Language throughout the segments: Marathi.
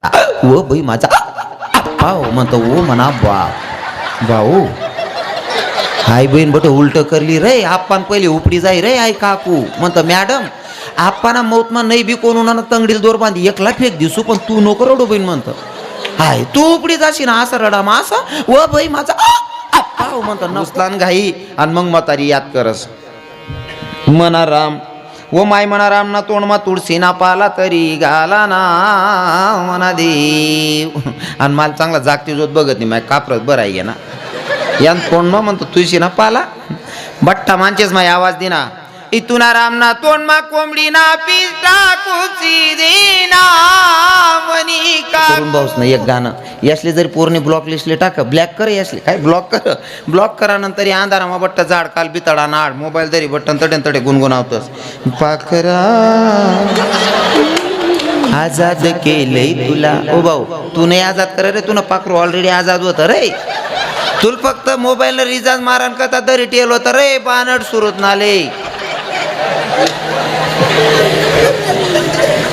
ओ बाई माझा पाव म्हणतो ओ म्हणा बा भाऊ हाय बहीण बट उलट करली रे आपण पहिले उपडी जाई रे आई काकू म्हणतो मॅडम आपणा मौतमा नाही बी कोण उन्हानं तंगडील दोर बांधी एकला फेक दिसू पण तू नको रडू बहीण म्हणतो हाय तू उपडी जाशी ना असं रडा मा असं व बाई माझा पाव म्हणतो नसलान घाई आणि मग म्हातारी याद करस मना राम व माय म्हणा राम ना तोंड मा तुळशी ना पाला तरी घाला ना मना देव आणि मला चांगला जागती जोत बघत नाही माय कापरत बरं आहे ना यान तोंड मा म्हणतो तुळशी ना पाला बट्टा मानचेच माय आवाज देना इथूना राम ना तोंड मा कोंबडी ना पिस्ता कुची देना मनी का करून भाऊस ना एक गाणं यासले जरी पूर्ण ब्लॉक लिस्टले टाक ब्लॅक कर यासले काय ब्लॉक करा नंतर या अंधारा मा बट्टा झाड काल बितडा नाड मोबाईल तरी बटन तडेन तडे गुणगुणावतस पाखरा आजाद केलंय तुला ओ भाऊ तू नाही आजाद कर रे तुला पाखरू ऑलरेडी आजाद होत रे तुला फक्त मोबाईल रिचार्ज मारण करता तरी टेल होत रे बानड सुरत नाले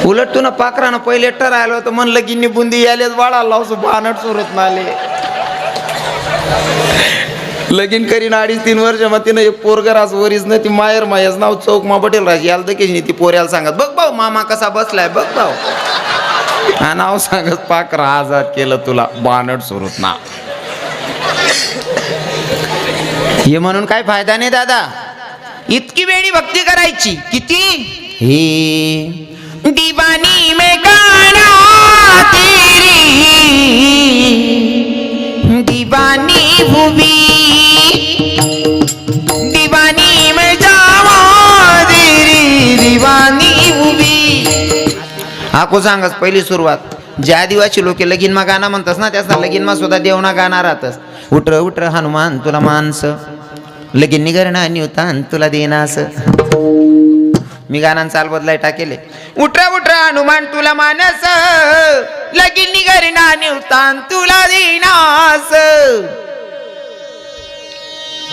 उलट तू ना पाखरानं पहिले टरायला होतं म्हणलं की निबुंदी यालेच वाळा लावस बानट सुरत नाले लगीन करीन 2.5-3 वर्ष मग तिनं एक पोरगर आज वरीच नाही ती मायर मायच नाव चौक मा पटेल राजी याला दकेशनी ती पोऱ्याला सांगत बघ भाऊ मामा कसा बसलाय बघ भाऊ हा नाव सांगत पाखरा आजाद केलं तुला बानट सुरत ना हे म्हणून काय फायदा नाही दादा इतकी वेळी भक्ती करायची किती हे दीवानी में गाना तेरी दीवानी हुई दीवानी में जावा तेरी दीवानी हुई आको सांगस पहिली सुरुवात ज्या दिवाची लोक लगीन मा गाणं म्हणतस ना त्याचा लगीन मा सुद्धा देवना गाणं राहतस उठर उठर हनुमान तुला मानस लगीन निगरणा निवतान तुला देनास मी गाणं चाल बदलाय टाकेले उठरा उठरा हनुमान तुला मानस लगीन निगरणा निवतान तुला देनास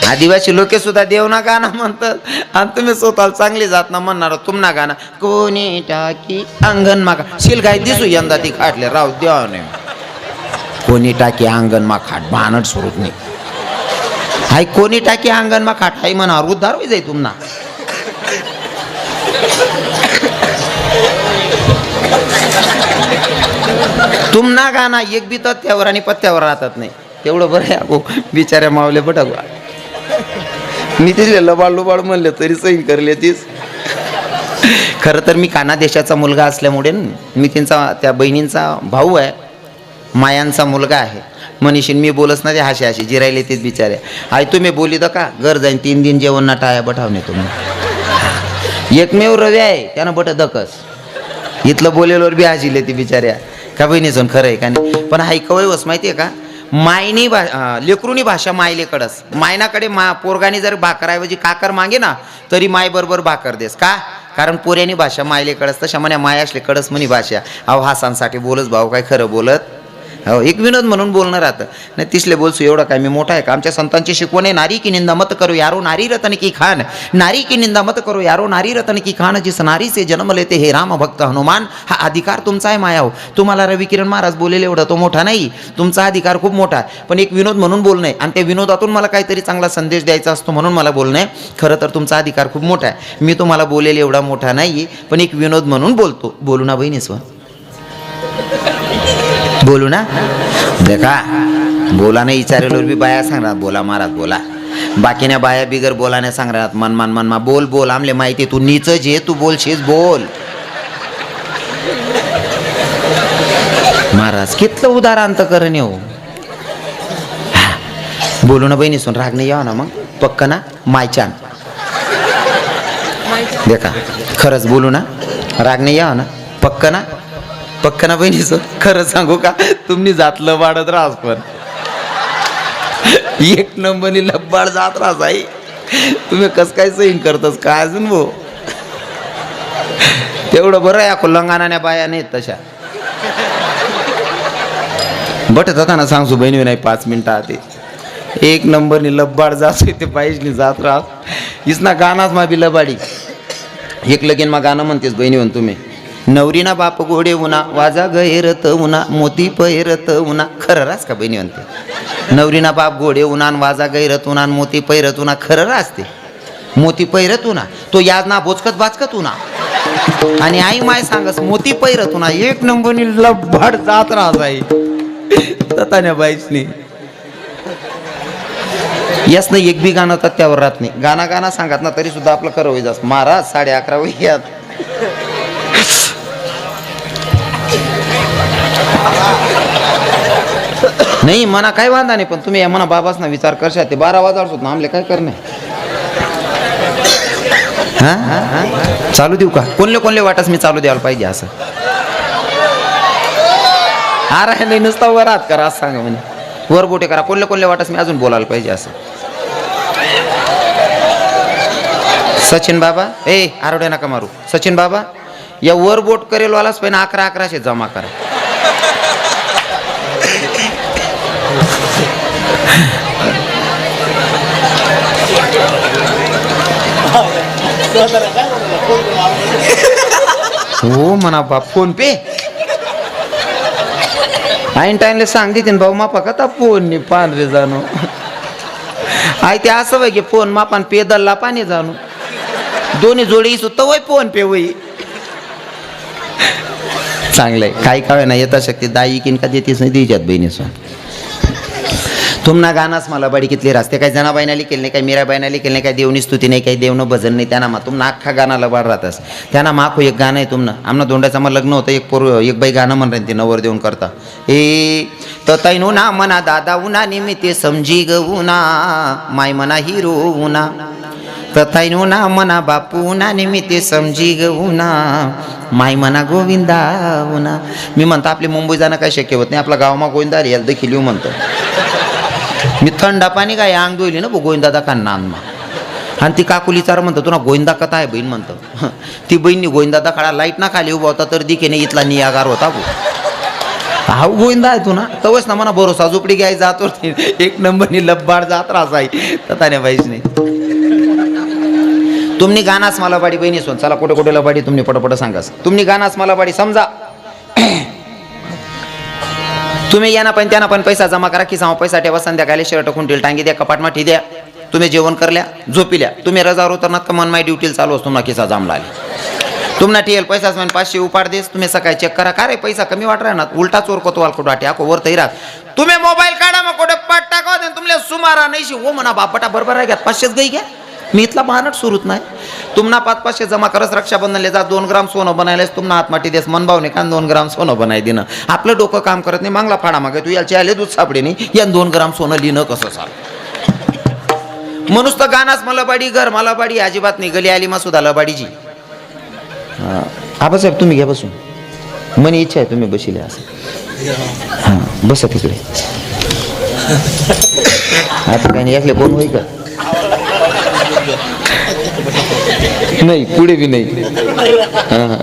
आदिवासी लोके सुद्धा देवना गाणं म्हणतात आणि तुम्ही स्वतःला चांगली जात ना म्हणणार तुम्हाला गाणं कोणी टाकी अंगण मागा शिलगाय दिसू यंदा ती खाटले राव देवा नाही कोणी टाकी अंगण मा खाट भानट सुरूच नाही हाय कोणी टाकी अंगण मा खाट हाय म्हणा उद्धार होई जाई तुम्हाला तुम्हाला गाणं एक बी तथ्यावर आणि पत्त्यावर राहतात नाही तेवढं बरं आहे अगो बिचाऱ्या मावले बटा मी तिथले लबाड लुबाड म्हणले तरी सही करले तीच खरं तर मी काना देशाचा मुलगा असल्यामुळे मी त्यांचा त्या बहिणींचा भाऊ आहे मायांचा मुलगा आहे मनीषीन मी बोलच ना ते हाशे हाशे जिरायले तेच बिचारे आई तुम्ही बोली द का घर जाईन 3 दिन जेवण ना टाया बठावणे तुम्ही एकमेव रवी आहे त्यानं बट दकस इथलं बोलेलोर बी हाजीले ती बिचाऱ्या का बहिणीचं खरं आहे का नाही पण हाय कवयवस माहिती आहे का मायनी लेकरुनी भाषा मायलेकडस मायनाकडे पोरगानी जर भाकराऐवजी काकर मागे ना तरी माय बरोबर भाकर देस का कारण पोऱ्यानी भाषा मायलेकडस तशा म्हणे माय असले कडस म्हणी भाषा अहो हासांसाठी बोलच भाऊ काय खरं बोलत हो एक विनोद म्हणून बोलणं राहतं नाही तिसले बोलसू एवढं काय मी मोठा आहे का आमच्या संतांची शिकवण आहे नारी की निंदा मत करो यारो नारी रतन की खान नारी की निंदा मत करो यारो नारी रतन की खान जिस नारी से जन्म लेते हे राम भक्त हनुमान हा अधिकार तुमचा आहे मायाव तुम्हाला रवी किरण महाराज बोलेले एवढा तो मोठा नाही तुमचा अधिकार खूप मोठा आहे पण एक विनोद म्हणून बोलणं आहे आणि त्या विनोदातून मला काहीतरी चांगला संदेश द्यायचा असतो म्हणून मला बोलणं आहे खरं तर तुमचा अधिकार खूप मोठा आहे मी तुम्हाला बोलेले एवढा मोठा नाही पण एक विनोद म्हणून बोलतो बोलू ना बहिणीस्व बोलू ना देखा बोला नाही विचारेलोर बी बाया सांगणार बोला महाराज बोला बाकीने बाया बिगर बोलाने सांगणार मन बोल बोल आमले माहिती तू नीच जे तू बोलशीस बोल महाराज कितलं उदाहरण तर करण येऊ बोलू ना बहिणी सोन राग नाही यावं ना मग पक्क ना मायचान देखा खरंच बोलू ना राग नाही यावं ना पक्क ना बहिणीचं खरं सांगू का तुम्ही जातलं वाढत राहस पण एक नंबरनी लब्बाड जात राहस आई तुम्ही कस काय सहीन करतस काय अजून भाऊ तेवढं बरं आहे लंगानाने बाया नाहीत तशा बटत होता ना सांगसू बहिणी नाही 5 मिनिटं आधी एक नंबरनी लब्बाड जात ते पाहिजे जात राहस इस ना गानाच मा बी लबाडी एक लगीन मा गाणं म्हणतेस बहिणी म्हण तुम्ही नवरीना बाप गोडे उना वाजा गैरत उना मोती पैरत उना. खरं रास का बहिणी म्हणते? नवरीना बाप गोडे उना वाजा गैरत उना मोती पैरत उना. खरं रासते. मोती पैरत उना तो याजना बोचकत बाचकत उना. आणि आई माय सांगस मोती पैरत उना एक नंबरनी लब्बाड जात राहत आहे ततान्या बाईसनी. यस नाही एक बी गाणं तत्यावर राहत नाही. गाणं गाणं सांगत ना तरी सुद्धा आपलं खरं होईल. महाराज 11:30 वयात नाही मना काय वांधा नाही. पण तुम्ही या म्हणा बाबाच ना विचार करशा ते 12 वाजता होत ना आमले काय करणे. हा चालू देऊ का? कोणले वाटस मी चालू द्यायला पाहिजे असं? अरे नाही नुसता वर हात करा असं सांगा म्हणजे वर बोटे करा. कोणले वाटस मी अजून बोलायला पाहिजे असं? सचिन बाबा आरोड्या नका मारू. सचिन बाबा या वर बोट करेल वालाच पण 11-11 जमा करा. हो म्हणा बाप फोन पे आईन टाइमले सांग देते भाऊ मापा का फोन नि पान रे जाणू. आई ते असं वय की फोन मापान पे दल्ला पाणी जाणू दोन्ही जोडी सुद्धा वय फोन पे वय चांगलंय. काही काय ना येता शक्ती दाई किन का देतेच नाही द्यायच्यात बहिणीसो. तुमना गानाच मला बडी कितली रास्ते काही जनाबाईना लिखेल नाही, काही मीराबाईना लिखेल नाही, काही देवनी स्तुती नाही, काही देवनं भजन नाही. त्यांना मा तुमना अख्खा गाणाला बाड राहतास. त्यांना माखो एक गाणं आहे तुमनं. आमना दोंडाचं मला लग्न होतं. एक बाई गाणं म्हणून ते नवर देऊन करता तैनो ना मना दादा उना निमित्ते समजी गऊना माय मना हिरो उना तैनो ना मना बापू ना निमित्ते समजी गऊना माय मना गोविंदा उना. मी म्हणतो आपली मुंबई जाणं काय शक्य होत नाही. आपला गावमा गोविंदा याला देखील येऊ म्हणतो मी. थंडा पाणी काय अंग दोयली ना गोविंदा का नानमा. आणि ती काकुली चार म्हणतो तुला गोविंदा कथा आहे बहीण म्हणतो. ती बहीणनी गोविंदा काळा लाईट ना खाली उभा होता तर दिकेने इथला नियागार होता गो. हा गोविंदा आहे तू ना तवच ना म्हणा भरोसा झोपडी घ्याय जातो एक नंबरनी लब्बाड जात राहाय तताने बाईच नाही. तुम्ही गानाच मला बाडी बहिणी सोन चला कुठे कुठे लबाडी तुम्ही पटपट सांगास. तुम्ही गानाच मला बाडी समजा तुम्ही यांना पण त्यांना पण पैसा जमा करा की सामा पैसा ठेवा. संध्याकाळी शर्ट खुंटील टांगी द्या कपाट माठी द्या. तुम्ही जेवण करल्या झोपिल्या. तुम्ही रजावर उतरणार का मन माय ड्युटीला चालू असतो ना किसा जामला आले तुम्हाला टीएल पैसा 500 उपाड देस. तुम्ही सकाळी चेक करा का रे पैसा कमी वाट राहणार उलटा चोर कोतवाल कुठं वाटे आको वर तही राहत. तुम्ही मोबाईल काढा मग कुठे पाठ टाका तुमल्या सुमारा नाही हो म्हणा बापटा बरोबर आहे घ्या 500 गई घ्या. मी इथला बहानट सुरूच नाही. तुम्हाला 500 जमा करस रक्षाबंधनले जा 2 ग्राम सोनं बनायलास तुम्हाला हातमाटी देस मनभावने का 2 ग्राम सोनं बनाय देणं. आपलं डोकं काम करत नाही. मागला फाडा मागे तू याचे आले दूध सापडे नाही या 2 ग्राम सोनं लिहिणं कसं चाल म्हणूस तर गानाच मला बाडी घर मला बाडी अजिबात नाही. गली आली सुद्धा लबाडीची. आबासाहेब तुम्ही घ्या बसून मनी इच्छा आहे तुम्ही बसिले असं हां बसा तिकडे. आता काही नाही यातले कोण होई का नाही पुढे बी नाही. हां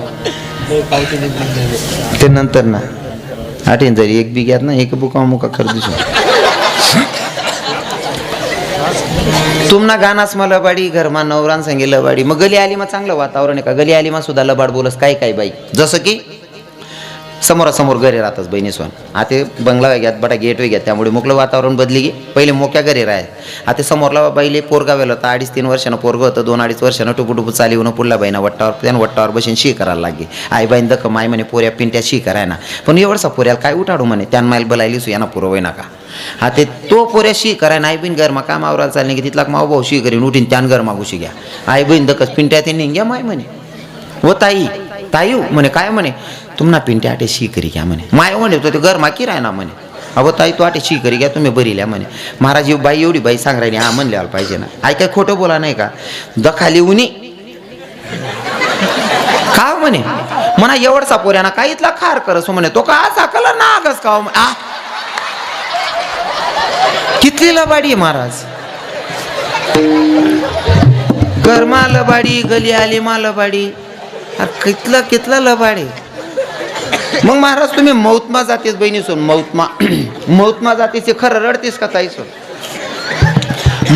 ते नंतर ना आठेन जरी एक बी घ्यात ना एक बुका मुका कर दिसू. तुमना गानाच मला लबाडी घरमा नवरान सांगे लबाडी. मग गली आली मग चांगलं वातावरण आहे का? गली आली मग सुद्धा लबाड बोलस काय काय बाई. जसं की समोरासमोर घरे राहतात बहिणी सोन. आता बंगला घ्यात बटा गेट वे घ्यात त्यामुळे मोकळं वातावरण बदली गे. पहिले मोक्या घरी राहाय. आता समोरला बाईले पोरगा वेल होता 2.5-3 वर्षानं पोरगं होतं. 2-2.5 वर्षानं टुपू चाली होणं पुढल्या बाईना वट्टावर त्यानं वट्टावर बसून शी करायला लागली. आई बाईन दख माय म्हणे पोऱ्या पिंट्या शी कराय ना पण एवढसा पोऱ्याला काय उठाडू म्हणे त्यान माईल बलायली सु यांना पुरवय नका. हा ते तो पोऱ्या शी कराय ना आई बहीण घरमा काम आवरायला चालले की तिथला माऊ भाऊ शी करीन उठीन त्यान घर मागूशी घ्या. आई बहीण दखस पिंट्या ते निघ्या माय म्हणे हो ताई ताईऊ म्हणे काय म्हणे तुम्हाला पिंट्या आटे शी करी घ्या म्हणे. माय म्हणे तो ते घर माकी राय ना म्हणे. अहो ताई तू आटे शी करी घ्या तुम्ही बरी ल्या म्हणे. महाराज बाई एवढी बाई सांग राहिली हा म्हणल्याला पाहिजे ना. आई काय खोटं बोला नाही का दखाली उनी का म्हणे म्हणा एवढसा पोऱ्याना काय इथला खार करस म्हणे तो का कलर ना आगस का कितली लबाडी महाराज. घरमा लबाडी गली आली मा लबाडी कितला लबाडी. मग महाराज तुम्ही मौतमा जातेस बहिणी सोन मौतमा जातेस खरं रडतेस का ताई सोन.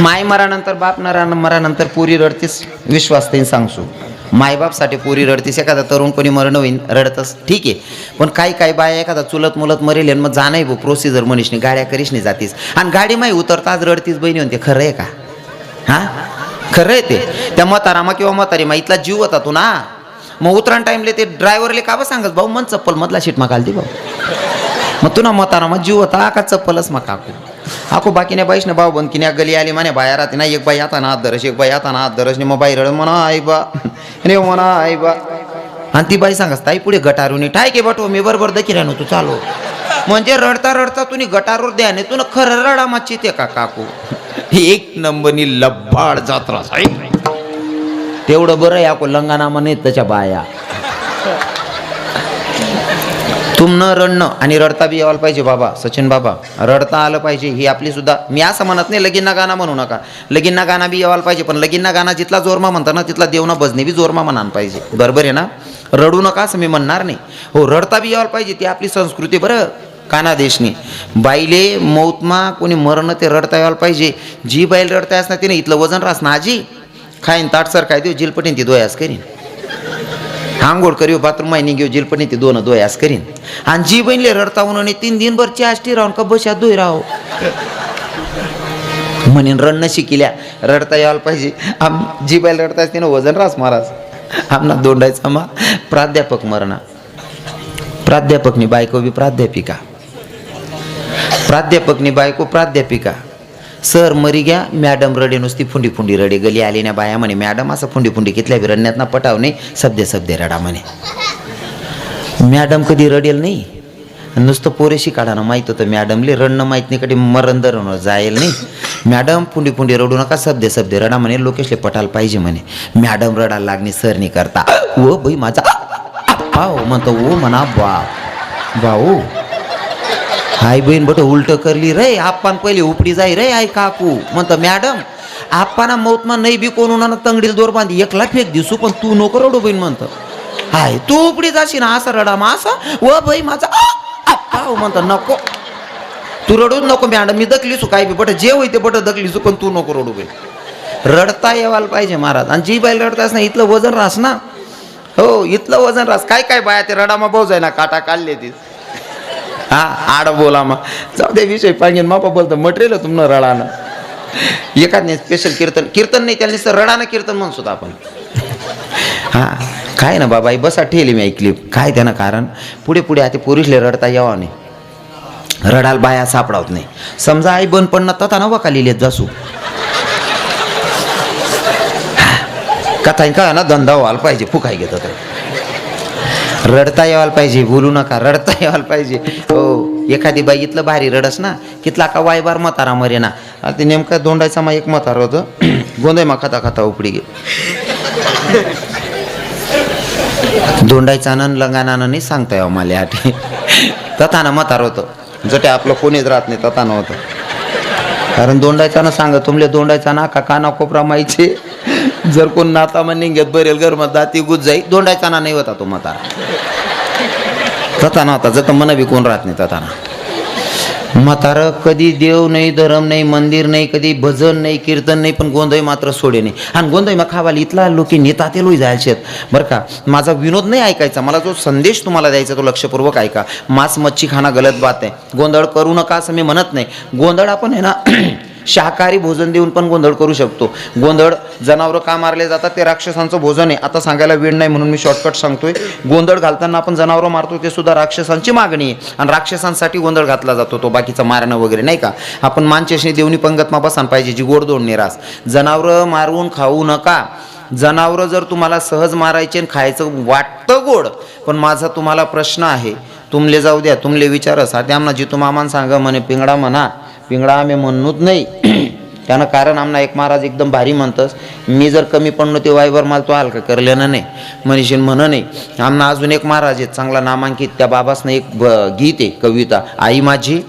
माय मरानंतर बाप मरानंतर पुरी रडतेस विश्वास ते सांगसू. मायबापसाठी पोरी रडतीस, एखादा तरुण कोणी मरण होईन रडतस, ठीक आहे. पण काही बाया एखादा चुलत मुलत मरेल आणि मग जाणं भाऊ प्रोसिजर मनीषने गाड्या करीशने जातीस आणि गाडी माही उतरता आज रडतीस बहिणी म्हणते. खरं आहे का? हां खरं आहे ते. त्या म्हातारामा किंवा म्हातारी मा इथला जीव होता तू ना, मग उतराण टाईमले ते ड्रायव्हरले का बा सांगत भाऊ मन चप्पल मधला सीट मा घालते भाऊ, मग तू ना म्हातारामा जीव होता का चप्पलच मग काकू बाकीने बाईश ना भाऊ बनकीने गली आली म्हणे बाया राहते ना, एक बाई आता ना हात धरस, एक बाई आता ना हात धरस, मग बाई रड म्हणा आई बा रे म्हणा आई बा, आणि ती बाई सांगस ताई पुढे गटारूनी ठाय के बटो मी बरोबर दखी राहणं तू चालू, म्हणजे रडता रडता तुम्ही गटारूर द्या नाही तुला खरं रडा माची ते का काकू. एक नंबरनी लब्बाड जात्रा तेवढं बरं या को लंगाना म्हणे त्याच्या बाया. तुमनं रडणं आणि रडता बी यायला पाहिजे बाबा, सचिन बाबा रडता आलं पाहिजे ही आपली सुद्धा. मी असं म्हणत नाही लगीनना गाणं म्हणू नका, लगीनना गाणं बी यायला पाहिजे, पण लगीनना गाणं जिथला जोरमा म्हणतात ना तिथला देवना बजणे बी जोरमा म्हणान पाहिजे. बरोबर आहे ना? रडू नका असं मी म्हणणार नाही. हो रडता बी यायला पाहिजे, ती आपली संस्कृती बरं. काना देशनी बाईले मौतमा कोणी मरण ते रडता यायला पाहिजे. जी बाईल रडता असणार तिने इथलं वजन रास ना आजी खाईन ताटसर काय देऊ जिलपटीन ती दोयास करीन, आंघोळ करीव बाथरूम माहिनी घेऊ जिलपटीन ती दोन दोयास करीन. आणि जी बहिणले रडता म्हणून 3 दिनभर चाष्टी राहून का बशात दोय राहो म्हणेन रडणं शिकिल्या रडता यायला पाहिजे. जी बाईल रडता तिनं वजन रास महाराज आमना दोंडायचा मा प्राध्यापक मरणा, प्राध्यापकनी बायको बी प्राध्यापिका, प्राध्यापकनी बायको प्राध्यापिका. सर मरी घ्या मॅडम रडे नुसती फुंडी फुंडी रडे, गली आली ना बाया म्हणे मॅडम असं फुंडी फुंडी कितल्या बी रडण्यात ना पटाव नाही, सब्दे रडा म्हणे. मॅडम कधी रडेल नाही, नुसतं पोरेशी काढानं माहीत होतं मॅडमले रडणं माहीत नाही, कधी मरण दरण जाईल नाही. मॅडम फुंडी फुंडी रडू नका, सब्दे रडा म्हणे, लोकेशले पटायला पाहिजे म्हणे. मॅडम रडायला लागणे सर नाही करता, ओ बाई माझा पाव म्हणतो ओ म्हणा भाऊ हाय बहीण बट उलट करली रे आपण पहिले उपडी जाई रे आई काकू म्हणतो मॅडम आपणा मौतमा नाही बी कोण उन्हानं तंगडील दोर बांधी एकला फेक दिसू पण तू नको रडू बहीण म्हणतो. हाय तू उपडी जाशी ना असा रडा मा असा व बाई माझा पाव म्हणतो नको तू रडूच नको मॅडम मी दकलीसू काय बी बट जे होईते बट दकलीसू पण तू नको रडू बाई. रडता येवायला पाहिजे महाराज. आणि जी बाई रडतास ना इथलं वजन रास ना, हो इथलं वजन रास. काय बाया ते रडामा भाऊ जाय ना काटा काढले ती हा आड बोला मा जाऊ दे विषय पांगेन मापा बोलतो मटेरियल तुमनं रडानं एखादने स्पेशल कीर्तन नाही त्याने रडानं कीर्तन म्हणून सुद्धा आपण. हा काय ना बाबा बसा ठेवली मी ऐकली काय त्यानं कारण पुढे आता पुरुषले रडता यावा नाही, रडाल बाया सापडावत नाही. समजा आई बंद पडणं तथा नवा का लिहिलेत जासू कथा का ना धंदा व्हायला पाहिजे फुकाय घेत तर रडता यायला पाहिजे. बोलू नका रडता यायला पाहिजे. हो एखादी बाई इथलं भारी रडस ना कितला का वायबार म्हातारा मरे ना. ते नेमका दोंडायचा मा एक म्हातारा होतं गोंधय मा खाता उपडी गे दोंडायचा आनंद लंगानानं नाही सांगता यावं मला आठी तथानं म्हातार होतं जटे आपलं कोणीच राहत नाही तथानं होतं. कारण दोंडायचा सांग तुमले दोंडायचा ना का काना कोपरा माहिती जर कोण नाता मग निघत बरेल घर मग दाती गुज जाई दोंडायचा ना नाही होता तो म्हातारा तथा नव्हता जत मन बी कोण राहत नाही तथा ना. म्हातारं कधी देव नाही धरम नाही मंदिर नाही कधी भजन नाही कीर्तन नाही पण गोंधळ मात्र सोडे नाही. आणि गोंधळ मग खावाली इथला लोक नेता ते लोई जायचे बरं का. माझा विनोद नाही ऐकायचा मला जो संदेश तुम्हाला द्यायचा तो लक्षपूर्वक ऐका. मांस मच्छी खाणं गलत बात आहे, गोंधळ करू नका असं मी म्हणत नाही. गोंधळ आपण आहे ना शाकाहारी भोजन देऊन पण गोंधळ करू शकतो. गोंधळ जनावरं का मारले जातात ते राक्षसांचं भोजन आहे. आता सांगायला वेळ नाही म्हणून मी शॉर्टकट सांगतोय. गोंधळ घालताना आपण जनावरं मारतो ते सुद्धा राक्षसांची मागणी आहे आणि राक्षसांसाठी गोंधळ घातला जातो तो बाकीचा मारणं वगैरे नाही का. आपण मानचेशनी देवनी पंगतमा बसायला पाहिजे जी गोडदोड निरास. जनावरं मारून खाऊ नका. जनावरं जर तुम्हाला सहज मारायचे आणि खायचं वाटतं गोड पण माझा तुम्हाला प्रश्न आहे तुमले जाऊ द्या तुमले विचार साध्या आम्हाला जितू मामान सांगा म्हणे पिंगडा म्हणा पिंगडा आम्ही म्हणूच नाही त्यानं कारण आमना एक महाराज एकदम भारी म्हणतस मी जर कमी पडलो ते वायवर माल तो हलका करल्यानं नाही मनीषीन म्हण नाही. आमना अजून एक महाराज आहेत चांगला नामांकित त्या बाबासनं एक गीत आहे कविता आई माझी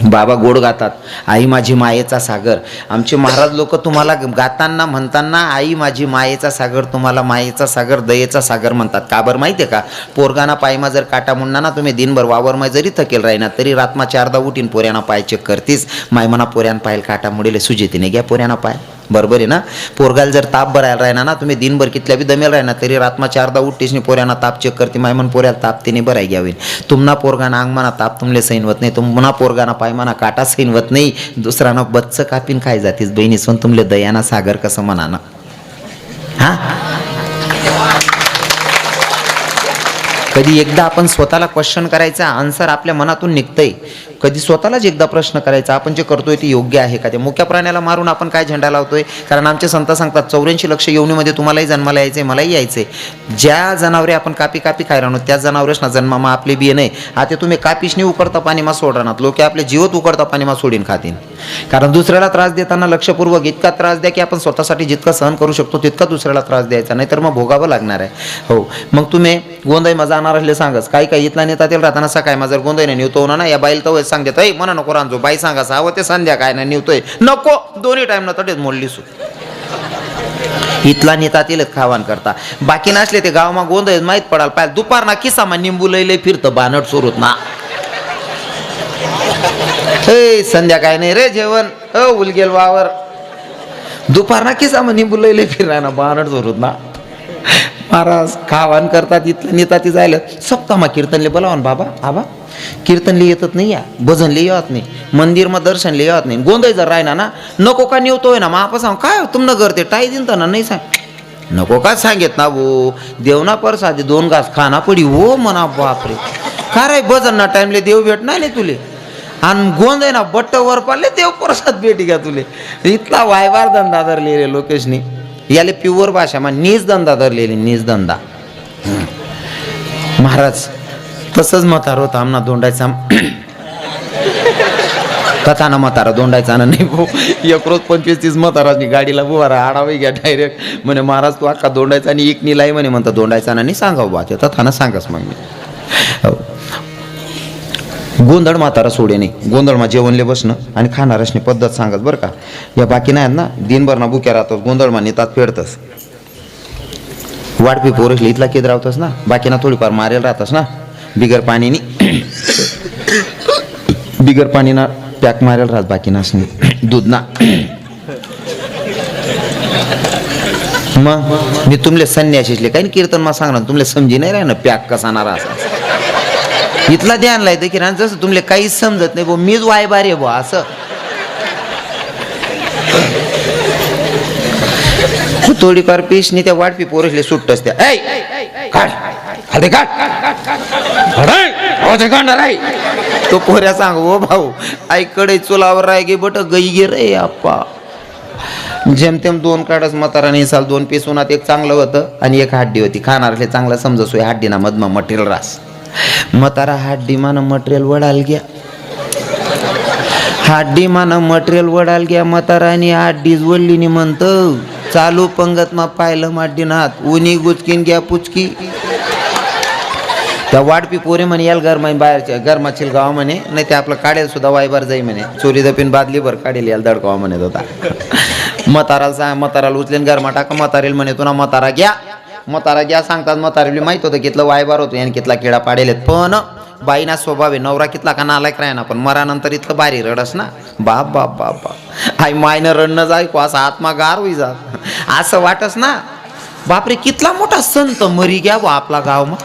बाबा गोड गातात आई माझी मायेचा सागर. आमचे महाराज लोक तुम्हाला गाताना म्हणताना आई माझी मायेचा सागर तुम्हाला मायेचा सागर दयेचा सागर म्हणतात. का बरं माहिती आहे का. पोरगाना पायमा जर काटा म्हणणार ना तुम्ही दिनभर वावरमाय जरी थकेल राहीना तरी रातमा 4दा उठीन पोऱ्याना पाय चेक करतीस माय म्हणा पोऱ्यान पायल काटा मुडेले सुजेतीने घ्या पोऱ्याना पाय बरोबर आहे ना. पोरगाला जर ताप भरायला राहिना ना, तुम्ही दिनभर कितल्या बी दमेल राहिना तरी रात्मा 4दा उठतीस पोऱ्यांना ताप चेक करते, माय मन पोऱ्याला ताप तिने भराय घ्यावी. तुम्हाला पोरगाना अंगमाना ताप तुमले सैन होत नाही, तुम्हाला पोरगाना पायमाना काटा सैन होत नाही, दुसरानं बच्च कापीन खाय जातीस बहिणी पण तुमले दयाना सागर कसं म्हणाना. हा, कधी एकदा आपण स्वतःला क्वेश्चन करायचा, आन्सर आपल्या मनातून निघतंय. कधी स्वतःलाच एकदा प्रश्न करायचा, आपण जे करतोय ते योग्य आहे का. ते मुक्या प्राण्याला मारून आपण काय झेंडा लावतोय. कारण आमचे संत सांगतात 84 लक्ष योनीमध्ये तुम्हालाही जन्माला यायचंय, मलाही यायचंय. ज्या जनावरे आपण कापी कापी खाय राहणो त्या जनावरेच जन्मामा आपले बिये नाही. आता तुम्ही कापीशनी उकडता पाणी मा सोडणार, लोक आपले जीवत उकडता पाणी मा सोडीन खातील. कारण दुसऱ्याला त्रास देताना लक्षपूर्वक इतका त्रास द्या की आपण स्वतःसाठी जितका सहन करू शकतो तितका दुसऱ्याला त्रास द्यायचा, नाहीतर मग भोगावं लागणार आहे. हो, मग तुम्ही गोंधळ माझा जाणार असले सांगच, काही काही इथला नेता तेल राहताना सकाळी माझं गोंधळ नाही निवतो ना, या बाईल तर सांग देत म्हणा नको रांजो, बाई सांगा हवं ते संध्याकाळ नाही निवतोय नको, दोन्ही टाइम न तटेच मोडली सू. इथला नेता तेल खावान करता, बाकी नसले ते गावमा गोंधळ माहीत पडाल पाहिजे. दुपार ना किस्सा निंबू लई फिरतं बानट सुरूत ना. संध्याकाळी नाही रे जेवण, उलगेल वावर. दुपार ना किस्सा निंबू लई फिरणार ना बानट सुरूत ना. महाराज खावान करतात इथलं नेता ती जायला सप्ताह कीर्तनले बोलावन बाबा आबा कीर्तनले येतच नाही, या भजनले येत नाही, मंदिरमा दर्शनले येत नाही. गोंधळ जर राहिना ना नको का निवतोय ना, मापा सांग काय तुम न करते टाई दिन तर ना नाही सांग नको का सांगेत ना वो देवना परसादी 2 घास खाना पडी हो म्हणा. बापरे का रे भजन ना टाइमले देव भेटणार नाही तुले, आणि गोंधळ ना बट्ट वर पडले देव परसाद भेटी का तुले. इथला वायवार धंदा धरले रे लोकेशनी, याले प्युअर भाषा मा नीच धंदा धरलेली, नीच धंदा. महाराज तसंच म्हातारा होता आमना दोंडायचा कथाना म्हातारा दोंडायचा ना नाही भाऊ. 1 रोज 25-30 म्हाताराची गाडीला बुवारा आडावी घ्या डायरेक्ट म्हणे महाराज तू अख्खा दोंडायचा आणि एक निलाई म्हणे म्हणता दोंडायचा नाही सांगाव बा ते तथाना सांगाच. मग मी गोंधळ म्हातारा सोडे नाही, गोंधळमा जेवणले बसणं आणि खाणारसनी पद्धत सांगत बरं का. या बाकी नाही ना दिनभर ना बुक्या राहतोस, गोंधळमा नेतात फेडतस, वाटपी पोरसली इथला केद राहतस ना, बाकीना थोडीफार मारेल राहतस ना, बिगर पाणीनी बिगर पाणीना पॅक मारेल राहत बाकी नासनी दूध ना. मग मी तुमले संन्याशीले काही कीर्तन मा सांगणार तुमले समजी नाही राह ना पॅक कसा ना राहता. इथला ध्यान लायचं की जसं तुमले काहीच समजत नाही भाऊ, मीच वायबार आहे भाऊ असं. थोडीफार पीसनी त्या वाटपी पोरसले सुट्टच त्या तो पोऱ्या सांग हो भाऊ आईकडे चुलावर राय गे बट गई गे रे आप्पा. जेमतेम 2 काढच म्हाताराने साल 2 पीस उन्हात एक चांगलं होतं आणि एक हड्डी होती. खाणारले चांगलं समजसोय हड्डीना मधमा मटेरियल रास. म्हातारा हड्डी मान मटेरियल वडाल गया, हड्डी मान मटेरियल वडाल गया. म्हातारानी हड्डीच वडलीनी म्हणतं चालू पंगत मा पाहिलं माड्डीन हात उनी गुचकीन घ्या पुचकी. त्या वाटपी पोरे म्हणे याल घर म्हणे बाहेरच्या गरमाचील गाव म्हणे, नाही ते आपलं काढेल सुद्धा वायबार जाई म्हणे, चोरी दपीन बादली भर काढेल याल दडकावा म्हणत होता. म्हाताराला सांग, म्हाताराला उचलेन गरमा टाका, म्हातारेल म्हणे तुला म्हातारा घ्या सांगतात. म्हातारेला माहित होतं कितलं वायबार होतो आणि कितला किडा पाडेल, पण बाईना स्वभाव आहे नवरा कितला का नालायक राही ना, पण मरानंतर इतकं बारी रडस ना बाप बाप बाप बाप आई मायनं रडणं जायको असा आत्मा गार होई जात असं वाटस ना. बापरे कितला मोठा संत मरी घ्या बा आपला गाव मग.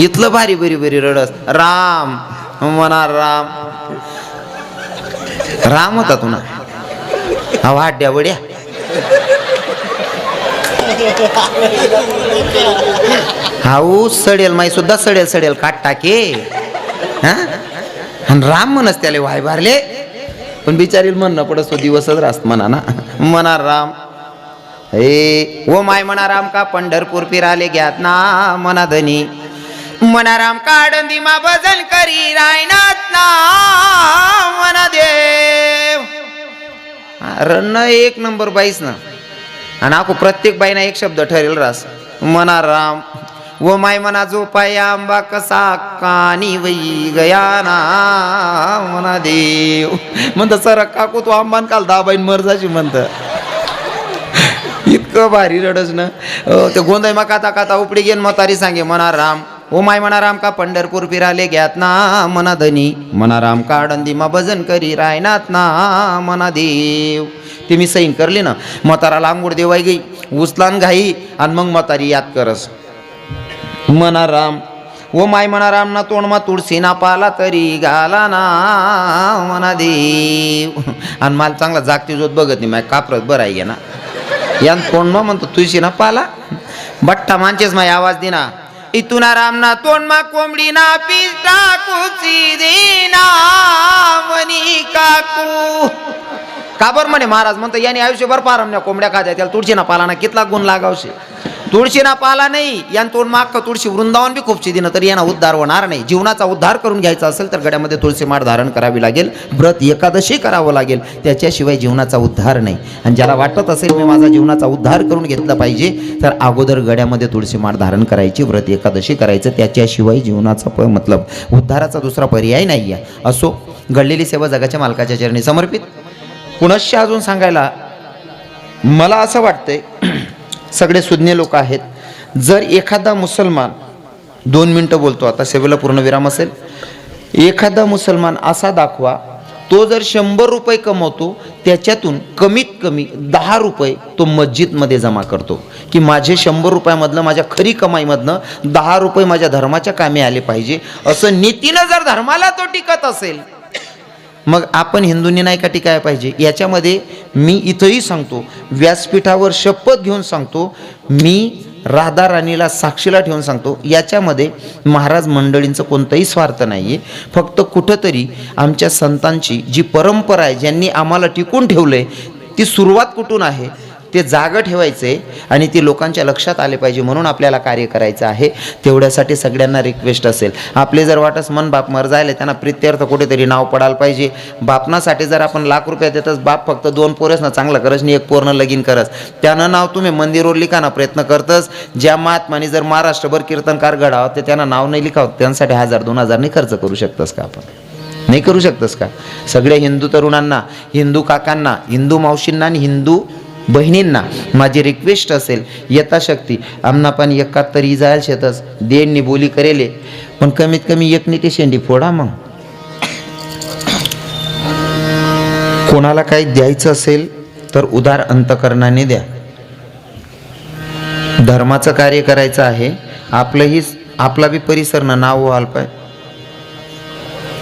इथलं भारी बरी बरी रडस. राम म्हणा राम राम होता तुना वाड्या वड्या. हाऊ सडेल माई सुद्धा सडेल काट टाके हा. राम म्हणस त्याले वाय भारले, पण बिचारील म्हणणं पडस तो दिवसच रास्त म्हणा ना. म्हणा राम हे ओ माय म्हणा राम का पंढरपूर फिराले घ्यात ना म्हणा धनी. म्हणा राम काडंदी मा भजन करी रायनाथ ना म्हणा देव. रण 1 नंबर बाईस ना, आणि आखो प्रत्येक बाईना एक शब्द ठरेल रास. म्हणा राम व माय म्हणा जो पाय आंबा कसा कानी वई गया ना म्हणा देव. म्हणत सर काकू तू आंबान काल दाबाईन मरजाची म्हणत. इतकं भारी रडस ना. ते गोंधळ मा काता उपडी घेन म्हातारी सांगे म्हणा राम ओ माय मनाराम का पंढरपूर फिराले घ्यात ना मना धनी मनाराम का आडंदीमा भजन करी रायनात ना मना देव. ते मी सैन करली ना म्हाताराला आंघोळ देवाय गई उचलान घाई आणि मग म्हातारी याद करस मनाराम. ओ माय मनाराम ना तोंडमा तुळशी ना पाला तरी घाला ना मना देव. आणि मला चांगला जागती जोत बघत नाही माझ्या कापरत बरं आहे ना यान तोंडमा म्हणतो तुळशी ना पाला बट्टा मांचेस माय आवाज दिना इतुना राम ना तोंडमा कोंबडी ना पिस्ता कुची देना मनी काकू. काबर म्हणे महाराज म्हणतो याने आयुष्यभर पारमण्या कोंबड्या खात्या त्याला तुळशी ना पाला ना कितला गुण लागावशे. तुळशी ना पाला नाही यान तोंड माग तुळशी वृंदावन बी खूपशी दिनं तरी यांना उद्धार होणार नाही. जीवनाचा उद्धार करून घ्यायचा असेल तर गड्यामध्ये तुळशी माळ धारण करावी लागेल, व्रत एकादशी करावं लागेल, त्याच्याशिवाय जीवनाचा उद्धार नाही. आणि ज्याला वाटत असेल मी माझा जीवनाचा उद्धार करून घेतला पाहिजे तर अगोदर गड्यामध्ये तुळशी माळ धारण करायची, व्रत एकादशी करायचं, त्याच्याशिवाय जीवनाचा मतलब उद्धाराचा दुसरा पर्याय नाही आहे. असो, घडलेली सेवा जगाच्या मालकाच्या चरणी समर्पित. पुनश्च अजून सांगायला मला असं वाटतंय सगळे सुज्ञ लोक आहेत. जर एखादा मुसलमान 2 मिनटं बोलतो आता सेवेला पूर्णविराम असेल. एखादा मुसलमान असा दाखवा तो जर 100 रुपये कमवतो त्याच्यातून कमीत कमी 10 रुपये तो मस्जिदमध्ये जमा करतो की माझे 100 रुपयामधलं माझ्या खरी कमाईमधनं 10 रुपये माझ्या धर्माच्या कामी आले पाहिजे असं नीतीनं जर धर्माला तो टिकत असेल मग आपण हिंदूंनी नाही का टिकायला पाहिजे. याच्यामध्ये मी इथंही सांगतो, व्यासपीठावर शपथ घेऊन सांगतो, मी राधा राणीला साक्षीला ठेवून सांगतो, याच्यामध्ये महाराज मंडळींचं कोणताही स्वार्थ नाही आहे. फक्त कुठंतरी आमच्या संतांची जी परंपरा आहे ज्यांनी आम्हाला टिकून ठेवलं आहे ती सुरुवात कुठून आहे ते जागं ठेवायचे आणि ती लोकांच्या लक्षात आले पाहिजे म्हणून आपल्याला कार्य करायचं आहे. तेवढ्यासाठी सगळ्यांना रिक्वेस्ट असेल, आपले जर वाटस मन बाप मर जायला त्यांना प्रित्यर्थ कुठेतरी नाव पडायला पाहिजे. बापनासाठी जर आपण लाख रुपये देतच बाप फक्त 2 पोरच ना चांगला करस आणि 1 पोरनं लगीन करस त्यानं नाव तुम्ही मंदिरवर लिखाना प्रयत्न करतस. ज्या महात्माने जर महाराष्ट्रभर कीर्तनकार घडावं ते त्यांना नाव नाही लिखावं त्यांसाठी 1000-2000 नाही खर्च करू शकतस का आपण? नाही करू शकतस का? सगळ्या हिंदू तरुणांना, हिंदू काकांना, हिंदू मावशींना आणि हिंदू बहिणींना माझी रिक्वेस्ट असेल यथाशक्ती आमना पण 71 जायला शेतच देणनी बोली करेले पण कमीत कमी 1 नीटी शेंडी फोडा. मग कोणाला काही द्यायचं असेल तर उदार अंतकरणाने द्या. धर्माचं कार्य करायचं आहे, आपलंही आपला बी परिसरनं नाव व्हायला पाहिजे.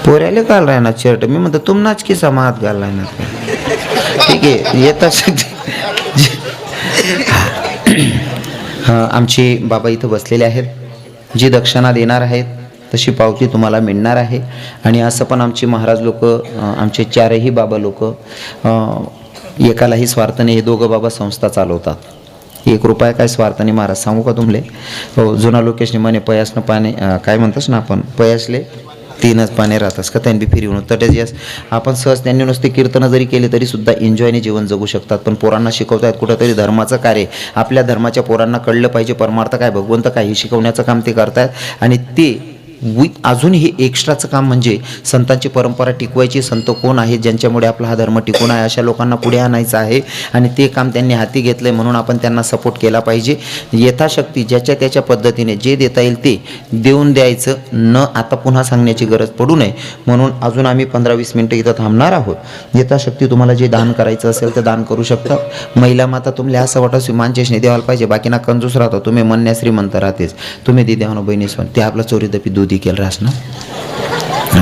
पोऱ्याले घाल राहणार शर्ट मी म्हणतो तुमनाच की समाज घाल राहणार ठीक आहे यथाशक्ती. आमचे बाबा इथं बसलेले आहेत, जी दक्षिणा देणार आहेत तशी पावती तुम्हाला मिळणार आहे. आणि असं पण आमचे महाराज लोक, आमचे 4ही बाबा लोक एकालाही स्वार्थ नाही, हे दोघं बाबा संस्था चालवतात. 1 रुपया काय स्वार्थ नाही महाराज सांगू का तुमले. हो, जुना लोकेशने म्हणे पयासनं पाणी काय म्हणतोस ना आपण पयासले 3च पाने राहतस का त्यांनी फिरवून तटेच यस आपण सहज त्यांनी नुसते कीर्तनं जरी केले तरी सुद्धा एन्जॉयने जीवन जगू शकतात. पण पोरांना शिकवतायत कुठंतरी धर्माचं कार्य, आपल्या धर्माच्या पोरांना कळलं पाहिजे परमार्थ काय भगवंत काय हे शिकवण्याचं काम ते करतायत. आणि ते अजून हे एक्स्ट्राचं काम म्हणजे संतांची परंपरा टिकवायची. संत कोण आहे ज्यांच्यामुळे आपला हा धर्म टिकून आहे अशा लोकांना पुढे आणायचं आहे आणि ते काम त्यांनी हाती घेतलं आहे म्हणून आपण त्यांना सपोर्ट केला पाहिजे. यथाशक्ती ज्याच्या त्याच्या पद्धतीने जे देता येईल ते देऊन द्यायचं, न आता पुन्हा सांगण्याची गरज पडू नये म्हणून अजून आम्ही 15-20 मिनटं इथं थांबणार आहोत. यथाशक्ती तुम्हाला जे दान करायचं असेल तर दान करू शकता. महिला माता तुम्हाला असं वाटतं मानचेशने द्यायला पाहिजे बाकीना कंजूस राहतो, तुम्ही म्हणण्या श्रीमंत राहतेच, तुम्ही दे द्यावं बहिणी सोन ते आपलं चोरी दपी दूध केलं रास ना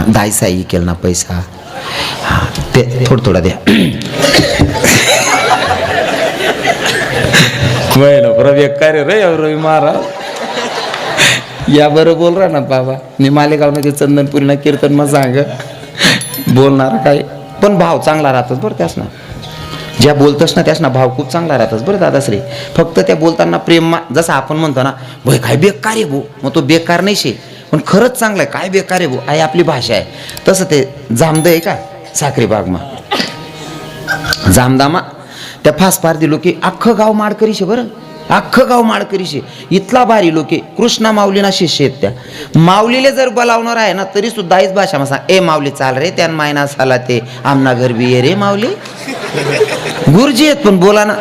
दायसाई केलं ना पैसा ते थोडं थोडा द्या. कार्य रे रवी महाराज या बरं बोल रहा ना बाबा मी मालेगाव चंदनपुरी ना कीर्तन मग सांग बोलणार काय पण भाव चांगला राहतच बरं त्यास ना ज्या बोलतस ना त्यास ना भाव खूप चांगला राहतच बरं दादाश्री. फक्त त्या बोलताना प्रेम जसं आपण म्हणतो ना भाई काय बेकार आहे भाऊ मग तो बेकार नाही शे पण खरंच चांगलं आहे काय बेकार आहे भाऊ आहे आपली भाषा आहे. तसं ते जामद आहे का साखरी बागमा जामदामा त्या फास पार दिलो की अख्खं गाव माडकरी शे बरं अख्खं गाव माडकरी शे इथला भारी लोके कृष्णा माऊलीना शिष्य आहेत. त्या माऊलीले जर बोलावणार आहे ना तरी सुद्धा हीच भाषा मग सांग ए माऊली चाल रे त्यान मायना साला ते आमना घर बी ये रे माऊली गुरुजी आहेत पण बोला ना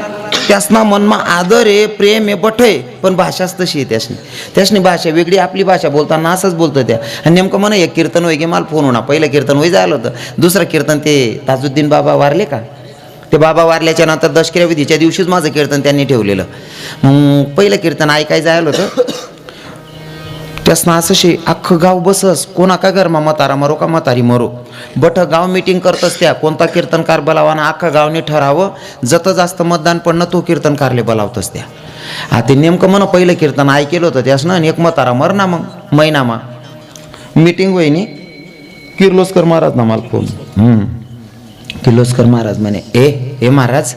त्यासना मनमा आदर आहे, प्रेम आहे, बठ आहे, पण भाषाच तशी आहे. त्यासनी भाषा वेगळी, आपली भाषा बोलताना असंच बोलतं त्या. आणि नेमकं म्हणा एक कीर्तन होय की मला फोन होणार, पहिलं कीर्तन होई झालं होतं, दुसरं कीर्तन ते ताजुद्दीन बाबा वारले का, ते बाबा वारल्याच्या नंतर दशक्रिया विधीच्या दिवशीच माझं कीर्तन त्यांनी ठेवलेलं. मग पहिलं कीर्तन ऐकाय जायला होतं. त्यासनं असं शे अख्खं गाव बसस, कोणा का गरमा म्हातारा मरो का म्हातारी मरो, बट गाव मीटिंग करतच त्या कोणता कीर्तनकार बोलावाना अख्खं गावने ठरावं, जत जास्त मतदान पडणं तो कीर्तनकारले बोलावतच त्या. ते नेमकं म्हणा पहिलं कीर्तन ऐकेलं होतं त्यासनं, आणि एक म्हातारा मर ना मग महिनामा मीटिंग वहिनी किर्लोस्कर महाराज ना मला फोन. किर्लोस्कर महाराज म्हणे ए महाराज,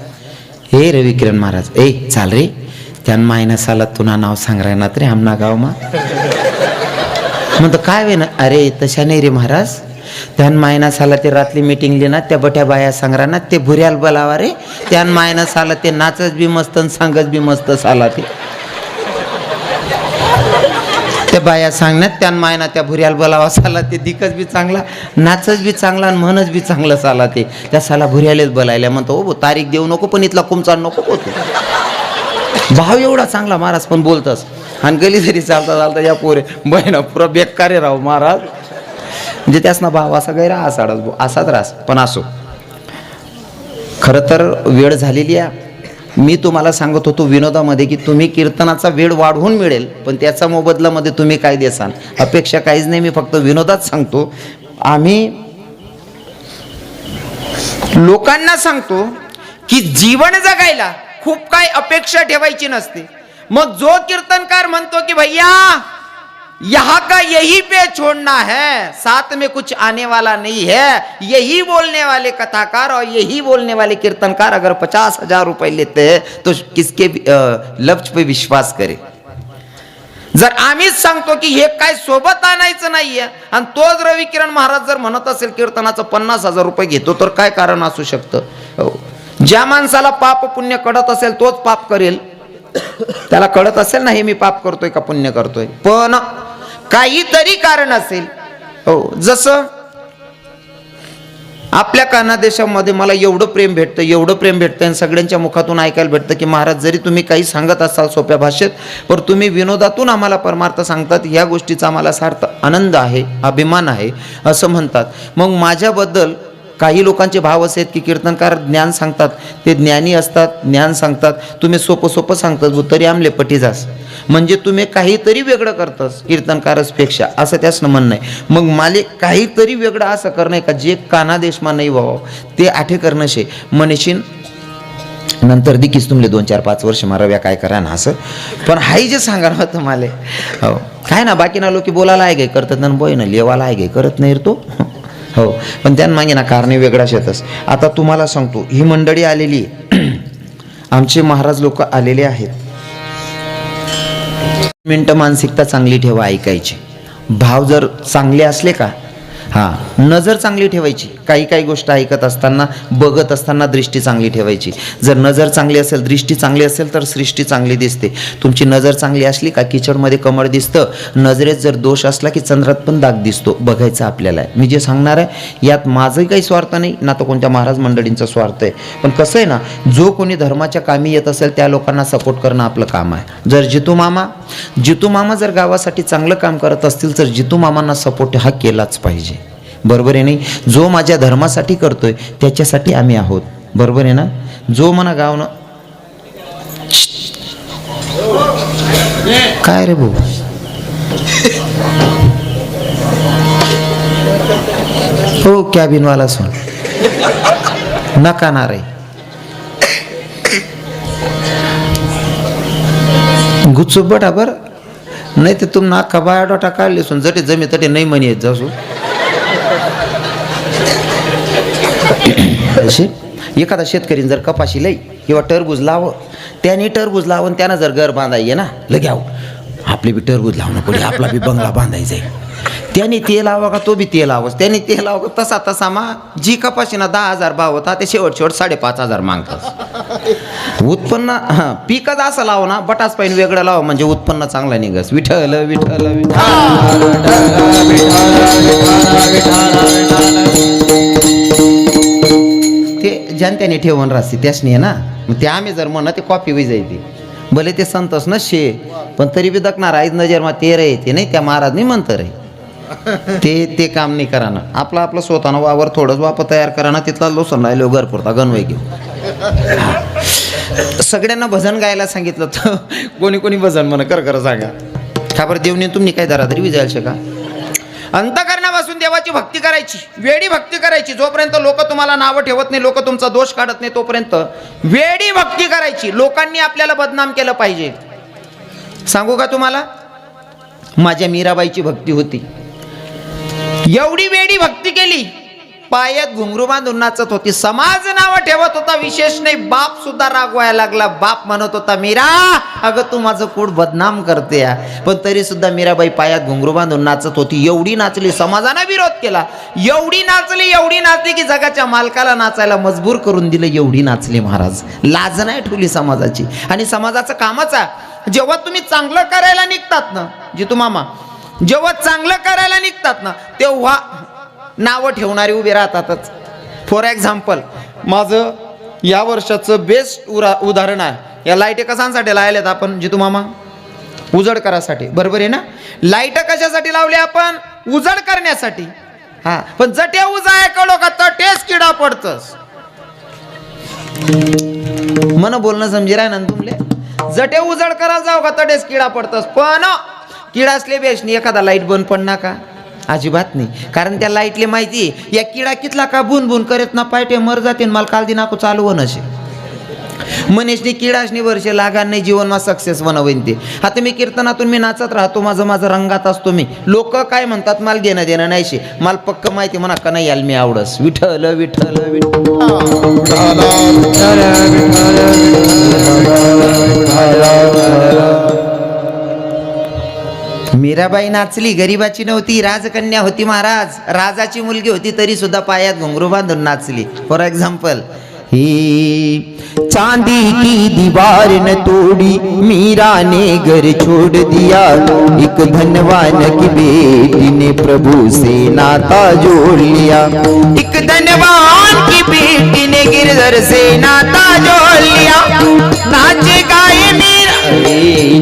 ए रविकिरण महाराज, ए चाल रे त्यान मायना साला तुना नाव सांग राहणार रे आमना गाव मा. म्हणतो काय वे ना, अरे तशा नाही रे महाराज, त्यान मायना साला ते रातली मीटिंग ना त्या बट्या बाया सांगरा ना ते भुऱ्याल बोलावा रे, त्यान मायना साला ते नाचच बी मस्त सांगच बी मस्त साला ते बाया सांगण्यात त्यान मायना त्या भुऱ्याल बोलावा साला ते दिकच बी चांगला, नाचच बी चांगला आणि म्हणच बी चांगलं साला ते त्या साला भुऱ्यालेच बोलायला. म्हणतो हो तारीख देऊ नको पण इथला कुमचा नको होतो. भाव एवढा चांगला महाराज पण बोलतस, आणि गली तरी चालता चालता या पोरे बहिणा पुरा बेकारे राहू महाराज. म्हणजे त्यासना भाव असा गैरा असाच रास. पण असो, खरं तर वेळ झालेली आहे. मी तुम्हाला सांगत होतो विनोदामध्ये की तुम्ही कीर्तनाचा वेळ वाढवून मिळेल, पण त्याचा मोबदल्यामध्ये तुम्ही काय देसाल अपेक्षा काहीच नाही. मी फक्त विनोदात सांगतो. आम्ही लोकांना सांगतो की जीवन जगायला खूप काय अपेक्षा ठेवायची नसते. मग जो कीर्तनकार म्हणतो की भैया यहाँ का यही पे छोड़ना है, साथ में कुछ आने वाला नहीं है, यही बोलने वाले कथाकार और यही बोलने वाले कीर्तनकार अगर 50,000 रुपए लेते हैं तो किसके लफ्ज पे विश्वास करे. जर आम्हीच सांगतो की हे काय सोबत आणायचं नाहीये आणि तोच रविकिरण महाराज जर म्हणत असेल कीर्तनाचं 50,000 रुपये घेतो, तर काय कारण असू शकतं. ज्या माणसाला पाप पुण्य कळत असेल तोच पाप करेल. त्याला कळत असेल ना हे मी पाप करतोय का पुण्य करतोय, पण काहीतरी कारण असेल. हो, जसं आपल्या काना देशामध्ये मला एवढं प्रेम भेटतं आणि सगळ्यांच्या मुखातून ऐकायला भेटतं की महाराज जरी तुम्ही काही सांगत असाल सोप्या भाषेत, पण तुम्ही विनोदातून आम्हाला परमार्थ सांगतात, ह्या गोष्टीचा आम्हाला सार्थ आनंद आहे, अभिमान आहे असं म्हणतात. मग माझ्याबद्दल काही लोकांचे भाव असे आहेत की कीर्तनकार ज्ञान सांगतात, ते ज्ञानी असतात, ज्ञान सांगतात, तुम्ही सोपं सांगतात तरी आमले पटी जास, म्हणजे तुम्ही काहीतरी वेगळं करतस कीर्तनकारसपेक्षा, असं त्यासनं म्हणणं आहे. मग माले काहीतरी वेगळं असं करणं का जे काना देशमा नाही व्हावं ते आठे करणं शे म्हणशीन. नंतर दिकीच तुमले 2-4-5 वर्ष माराव्या काय करा ना असं. पण हाई जे सांगा होतं मला, हो काय ना बाकी ना लोक बोलायला आहे गे करतात ना, बोय ना लेवाला आहे गे करत नाही तो. हो, पण त्यान मागे ना कारणे वेगळा शेतस. आता तुम्हाला सांगतो, ही मंडळी आलेली आमचे महाराज लोक आलेले आहेत. मिनटं मानसिकता चांगली ठेवा, ऐकायची. भाव जर चांगले असले का, नजर चांगली ठेवायची. काही गोष्ट ऐकत असताना बघत असताना दृष्टी चांगली ठेवायची. जर नजर चांगली असेल, दृष्टी चांगली असेल तर सृष्टी चांगली दिसते. तुमची नजर चांगली असली का किचडमध्ये कमळ दिसतं. नजरेत जर दोष असला की चंद्रात पण दाग दिसतो. बघायचं आपल्याला. मी जे सांगणार आहे यात माझंही काही स्वार्थ नाही ना तो कोणत्या महाराज मंडळींचा स्वार्थ आहे. पण कसं आहे ना, जो कोणी धर्माच्या कामी येत असेल त्या लोकांना सपोर्ट करणं आपलं काम आहे. जर जितू मामा जर गावासाठी चांगलं काम करत असतील तर जितू मामांना सपोर्ट हा केलाच पाहिजे. बरोबर आहे नाही. जो माझ्या धर्मासाठी करतोय त्याच्यासाठी आम्ही आहोत. बरोबर आहे ना. जो म्हणा गावनं काय रे भाऊ, हो कॅबिनवाला सोन नका ना रे गुच्चूप बटा बर नाही तर तुम नाका बायोडाटा काढले सोन जटे जमी तटे नाही म्हणे येत जासू. एखादा शेतकरीने जर कपाशी लई किंवा टरबूज लावं, त्याने टरबूज लावून त्यानं जर घर बांधायचे ना लगे आहो आपले बी टरबूज लावणं पडे, आपला बी बंगला बांधायचा आहे. त्याने ते लावा का तो बी ते लावस, त्याने ते लावा का तसा मा जी कपाशीना 10,000 भाव होता ते शेवट 5,500 मागतात. उत्पन्न पिकच असं लाव ना, बटास पाहिजे वेगळं लाव म्हणजे उत्पन्न चांगलं निघस. विठ्ठल विठ्ठल ते जान त्याने ठेवून राहते त्यासनी आहे ना. मग ते आम्ही जर म्हणा ते कॉपी होई जायती भले ते संतच न शे पण तरी बी दखणार आईज नजरमा ते रे ते नाही त्या महाराज नाही म्हणतं रे ते काम नाही करा ना. आपलं आपलं स्वतःनं वावर थोडंच वापर तयार करा ना. तिथला लोसन राहिलो घर पुरता गणवाई घेऊ. सगळ्यांना भजन गायला सांगितलं तर कोणी कोणी भजन म्हणा कर सांगा. का बरं देवने तुम्ही काय धराधरी विजायला शका. अंतःकरणापासून देवाची भक्ती करायची, वेडी भक्ती करायची. जोपर्यंत लोक तुम्हाला नावं ठेवत नाही, लोक तुमचा दोष काढत नाही, तोपर्यंत वेडी भक्ती करायची. लोकांनी आपल्याला बदनाम केलं पाहिजे. सांगू का तुम्हाला, माझ्या मीराबाईची भक्ती होती. एवढी वेडी भक्ती केली, पायात घुंगरू बांधून नाचत होती. समाज नावं ठेवत होता, विशेष नाही. बाप सुद्धा रागवायला लागला. बाप म्हणत होता, मीरा अगं तू माझं कुड बदनाम करते या. पण तरी सुद्धा मीराबाई पायात घुंगरू बांधून नाचत होती. एवढी नाचली, समाजाने विरोध केला. एवढी नाचली की जगाच्या मालकाला नाचायला मजबूर करून दिलं. एवढी नाचली महाराज. लाज नाही ठेवली समाजाची. आणि समाजाचं कामच आहे. जेव्हा तुम्ही चांगलं करायला निघतात ना जितू मामा, जेव्हा चांगलं करायला निघतात ना तेव्हा नावं ठेवणारे उभे राहतातच. फॉर एक्झाम्पल, माझं या वर्षाचं बेस्ट उदाहरण आहे. या लाईट कशांसाठी लावल्यात आपण जितू मामा? उजड करासाठी, बरोबर आहे ना. लाईट कशासाठी लावली आपण? उजड करण्यासाठी. हा, पण जटे उजाय कळो का तटेच किडा पडतस. मन बोलणं समजी राय ना तुमले. जटे उजड करायला जाऊ का तटेच किडा पडतस. पण किडा असले बेस्ट नाही. एखादा लाईट बंद पडणार का? अजिबात नाही. कारण त्या लाईटले माहिती या किडा कितला का बुन बुन करत ना पायटे मर जाते. मला काल दिनाको चालू होणं असे मनेशनी किडाशनी वर्ष लागा नाही जीवनमा सक्सेस बनवेन ते. आता मी कीर्तनातून मी नाचत राहतो, माझं रंगात असतो मी. लोक काय म्हणतात मला घेणं देणं नाहीशी. मला पक्क माहिती म्हणा का नाही याल मी आवडस. विठ्ठल विठ्ठल मीराबाई नाचली, गरीबाची नव्हती, राजकन्या होती महाराज. राजाची मुलगी होती तरी सुद्धा पायात घुंगरू बांधून नाचली. फॉर एक्झाम्पल, ही चांदी की दीवार न तोड़ी मीरा ने घर छोड़ दिया. एक धनवान की बेटी ने प्रभु से नाता जोड़ लिया. एक धनवान की बेटी ने गिरधर से नाता जोड़ लिया. नाचे गाए मीरा,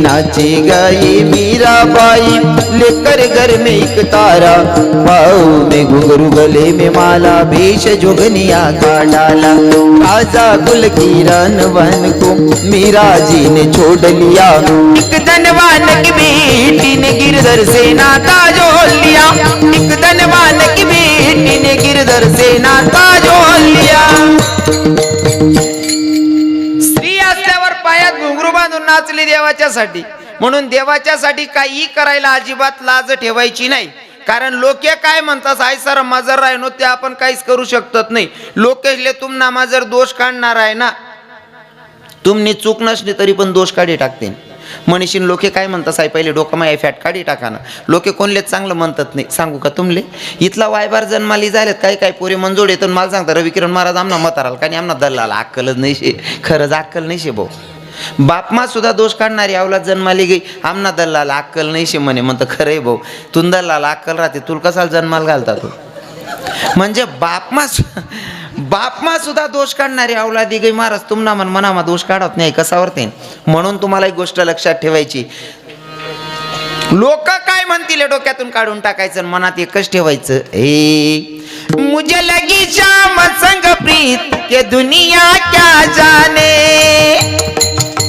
नाचे गाए मीरा बाई लेकर घर में एक तारा. पाँव में घुंघरू गले में माला, भेष जोगनिया का डाला. राजा कुल की रानवन को मीरा जी ने छोड़ लिया. एक धनवान की बेटी ने गिरधर से नाता जोड़ लिया. एक धनवान की बेटी ने गिरधर से नाता जोड़ लिया. स्त्री असल्यावर पायात घुंगरू बांधून नाचली देवाच्यासाठी. म्हणून देवाच्यासाठी काही करायला अजिबात लाज ठेवायची नाही. कारण लोक काय म्हणतात, आय सर मजर राय नो ते आपण काहीच करू शकत नाही. लोकेशले तुम नामा जर दोष काढणार आहे ना, तुमनी चूक नसली तरी पण दोष काढी टाकते. मनीषीन लोके काय म्हणतात, साई पहिले डोकं माय फॅट काढी टाका ना. लोके कोणलेच चांगलं म्हणतात नाही. सांगू का तुमले, इथला वायबार जन्माली झालेत काही काही पोरी मंजूर येतात. मला सांगता रविकिरण महाराज आमना मताराल कारण आमना दल्लाला अक्कलच नाही शे. खरंच अक्कल नाही शे भाऊ. बापमा सुद्धा दोष काढणारी अवलाद जन्माली गई. आमना दल्लाला अक्कल नाही शे म्हणे. म्हणतं खरंय भाऊ, तुन दल्लाला अक्कल राहते, तुला कसाल जन्माला घालता तू. म्हणजे बापमा सुद्धा दोष काढणारी अवलादी गई. महाराज तुमना मनामा दोष काढत नाही कसावर ते. म्हणून तुम्हाला एक गोष्ट लक्षात ठेवायची, लोक काय म्हणतील डोक्यातून काढून टाकायचं, मनात एकच ठेवायचं. मुझे लगी शाम संग प्रीत के दुनिया क्या जाने.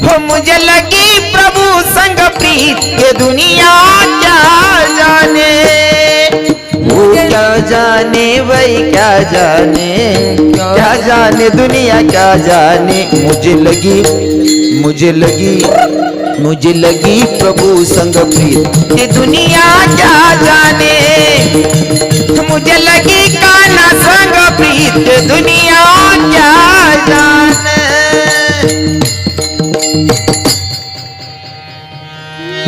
हो मुझे लगी प्रभु संग प्रीत के दुनिया क्या जाने. वो क्या जाने भाई क्या जाने दुनिया क्या जाने. मुझे लगी प्रभु संग प्रीत ये दुनिया क्या जाने. मुझे लगी कान्हा संग प्रीत ये दुनिया क्या जाने.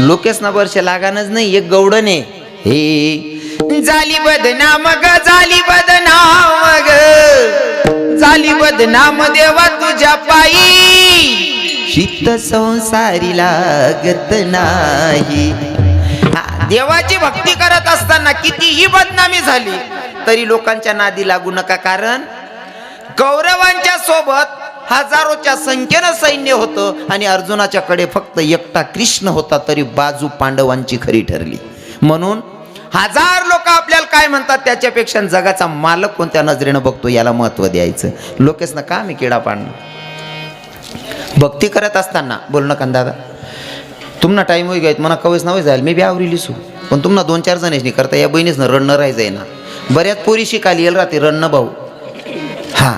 लोकेश ना वर्ष लागानच नाही. एक गौडने हे झाली बदनाम ग, झाली बदनाम ग, झाली बदनाम देवा तुझ्या पायी. शीत संसारी लागत नाही. देवाची भक्ती करत असताना कितीही बदनामी झाली तरी लोकांच्या नादी लागू नका. कारण कौरवांच्या सोबत हजारोच्या संख्येनं सैन्य होतं आणि अर्जुनाच्या कडे फक्त एकटा कृष्ण होता, तरी बाजू पांडवांची खरी ठरली. म्हणून हजार लोक आपल्याला काय म्हणतात त्याच्यापेक्षा जगाचा मालक कोणत्या नजरेनं बघतो याला महत्व द्यायचं. लोकेशनं का मी किडा पाडणं. भक्ती करत असताना बोल नका दादा तुम्हाला टाईम होई गायत म्हणा कवच नव्हे जाईल मी बी आवरी लिसू, पण तुम्हाला 2-4 जणच नाही करता या बहिणीसनं रडणं राहायचंय ना. बऱ्याच पोरी शिकायला येईल राहते रडणं भाऊ. हां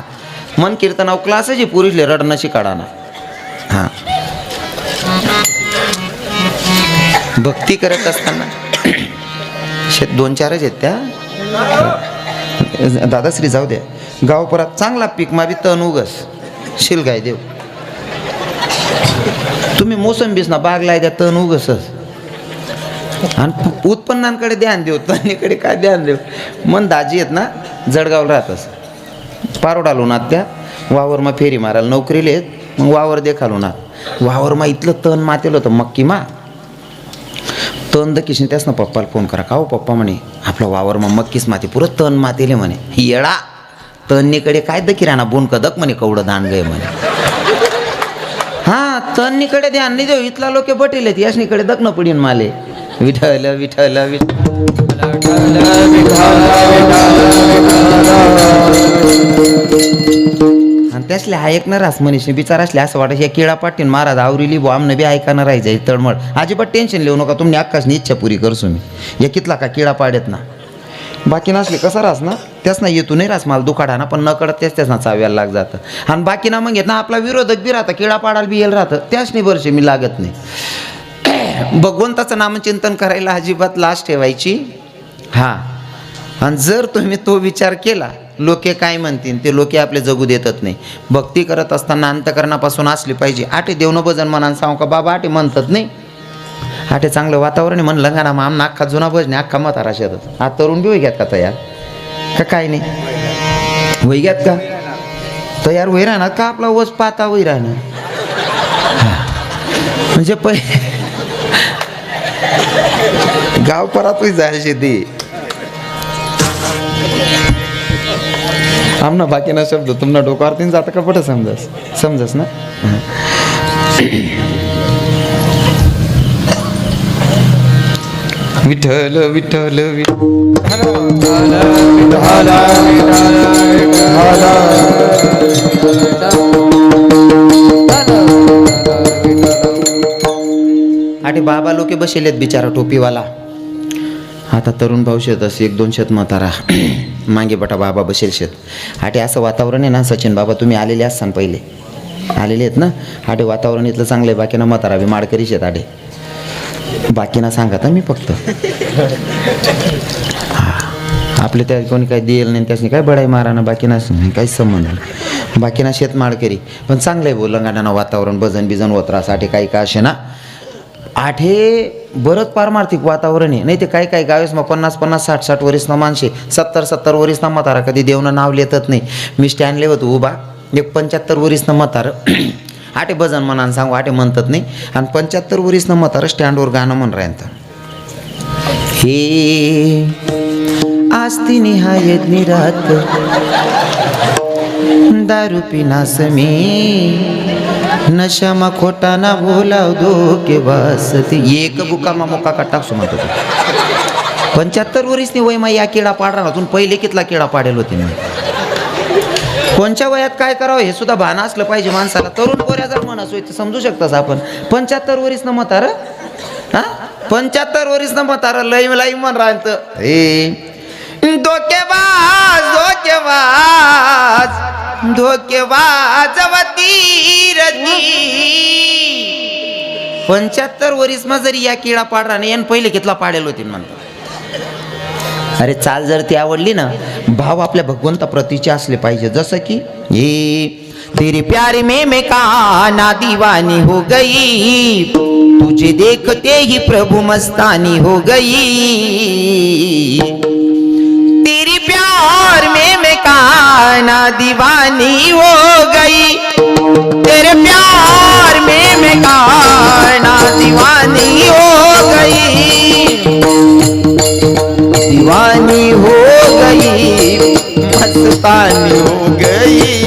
मन कीर्तनाव क्लासच आहे पुरुषले रडणं शिकाडा ना. हां भक्ती करत असताना 2-4च आहेत त्या दादाश्री जाऊ द्या. गाव परत चांगला पीक मा बी तण उगस शिल गाय देव. तुम्ही मोसंबीस ना बाग लाय द्या तण उगसच आणि उत्पन्नांकडे ध्यान देऊ तणीकडे काय ध्यान देऊ. मन दाजी आहेत ना जळगावला राहतस पारोडालो ना त्या वावर मा फेरी मारायला नोकरीले आहेत. मग वावर देखालो ना वावर मा इथलं तण मातेलं होतं मक्की मा तण दकीश त्यास ना पप्पाला फोन करा का हो पप्पा म्हणे आपला वावर मग मक्कीच माते पुरं तण मातेले म्हणे. येळा तणनीकडे काय दकी राहणार बोन कदक म्हणे कवडं दान गय म्हणे. हां तणनीकडे ध्यान नाही देऊ इथला लोके बटेल आहेत याशनीकडे दखणं पडीन माले. विठ्ठल विठ्ठल आणि त्यासले ऐकणार रास मनीषने बिचार असले असं वाटत हे किडा पाटीन महाराज आवरीली बो आमनं बी ऐकायला राहायचं तळमळ. अजिबात टेन्शन लिहू नका तुम्ही अक्काशनी इच्छा पुरी करसो मी. हे कितला का किडा पाडेत ना बाकी नसले कसा रास ना त्याच ना येतो नाही रास मला दुखाडा ना पण न कळत त्याच ना चाव्याला लाग जातं. आणि बाकी ना मग येत ना आपला विरोधक बी राहतं किडा पाडायला बी येईल राहतं त्याच नाही वर्षे मी लागत नाही. भगवंताचं नामचिंतन करायला अजिबात लाज ठेवायची. हां आणि जर तुम्ही तो विचार केला लोके काय म्हणतील ते लोके आपले जगू देतच नाही. भक्ती करत असताना अंतकरणापासून असली पाहिजे. आटे देवनं भजन म्हणान सांगू का बाबा आटे म्हणतात नाही आटे चांगलं वातावरण म्हणलं का ना मग आमना अख्खा जुना भजने अख्खा म्हातारा शेतात आज तरुण बी घ्यात का तयार का काय नाही वही घ्यात का तयार वही राहणार का आपला वस पाता वही राहणार. म्हणजे गाव परत जायला शेती आमना बाकी ना शब्द तुम्हाला डोक्यावरती जातं का पट समजस ना. विठ्ठल विठ्ठल आटे बाबा लोके बसेलेत बिचारा टोपीवाला. आता तरुण भाऊ शेत असे 1-2 शेत म्हातारा मागे बटा बाबा बसेल शेत. आटे असं वातावरण आहे ना सचिन बाबा तुम्ही आलेले असताना पहिले आलेले आहेत ना. आटे वातावरण इथलं चांगलं आहे बाकी ना म्हातारा बी माडकरी शेत आटे बाकी ना सांगा तर मी फक्त आपले त्या कोणी काही देईल नाही त्यासनी काय बडाई मारा ना बाकी ना काहीच संबंध नाही. बाकी ना शेत माडकरी पण चांगलं आहे बोलंगाना वातावरण भजन बिजन वत्रासाठी काही का असे ना आठे बरंच पारमार्थिक वातावरण आहे. नाही ते काही काही गावेस मग 50-50 60-60 वरीस ना माणसे 70-70 वरीस ना म्हातारा कधी देवनं नाव लेतत नाही. मी स्टँडले होतो उभा 75 वरीस ना म्हातार आटे भजन म्हणान सांगू आटे म्हणतात नाही आणि 75 वरीस ना म्हातार स्टँडवर गाणं म्हण राहतं. हे आस्ती निहायत निरात दारू पिनास मी नशा खोटा ना बोलाव दो के वासती एक बुकामा मोका का टाकसो म्हणतो. 75 वरीसनी वय मा या किडा पाडणार होतून पहिले कितला किडा पाडेल होते मी. कोणच्या वयात काय करावं हे सुद्धा भान असलं पाहिजे माणसाला. तरुण पोऱ्या जर म्हणत होय तर समजू शकतास आपण. 75 वरीस न म्हातार हा 75 वरीस न म्हातार लई लई म्हण राहत धोकेबाज धोकेबाज धोकेबाज वतीरती. 75 वरीस मा जरी या किडा पाडरा नाही पहिले कितला पाडेल होती म्हणतात. अरे चाल जर ती आवडली ना भाव आपल्या भगवंता प्रतीचे असले पाहिजे. जसं की ये तेरे प्यार में मैं काना दीवानी हो गई तुझे देखते ही प्रभु मस्तानी हो गई. तेरे प्यार में मैं काना दीवानी हो गई तेरे प्यार में मैं काना दीवानी हो गई दीवानी हो गई मस्तानी हो गई.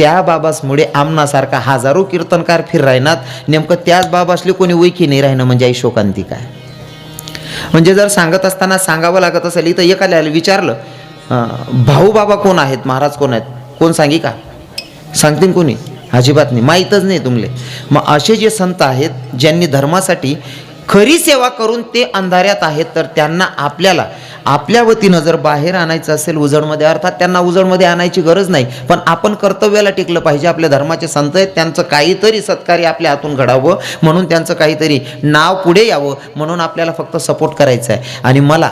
त्या बाबासमुळे आमनासारखा हजारो कीर्तनकार फिर राहणार, नेमकं त्याच बाबासले कोणी ओळखी नाही राहिनं म्हणजे आई शोकांती काय. म्हणजे जर सांगत असताना सांगावं लागत असेल, इथं एकाला विचारलं भाऊ बाबा कोण आहेत, महाराज कोण आहेत, कोण सांगी का, सांगतील कोणी, अजिबात नाही, माहीतच नाही तुमले. मग असे जे संत आहेत ज्यांनी धर्मासाठी खरी सेवा करून ते अंधाऱ्यात आहेत, तर त्यांना आपल्याला आपल्या वतीनं जर बाहेर आणायचं असेल उजळमध्ये, अर्थात त्यांना उजळमध्ये आणायची गरज नाही, पण आपण कर्तव्याला टिकलं पाहिजे. आपल्या धर्माचे संत आहेत, त्यांचं काहीतरी सत्कार्य आपल्या हातून घडावं म्हणून, त्यांचं काहीतरी नाव पुढे यावं म्हणून आपल्याला फक्त सपोर्ट करायचा आहे. आणि मला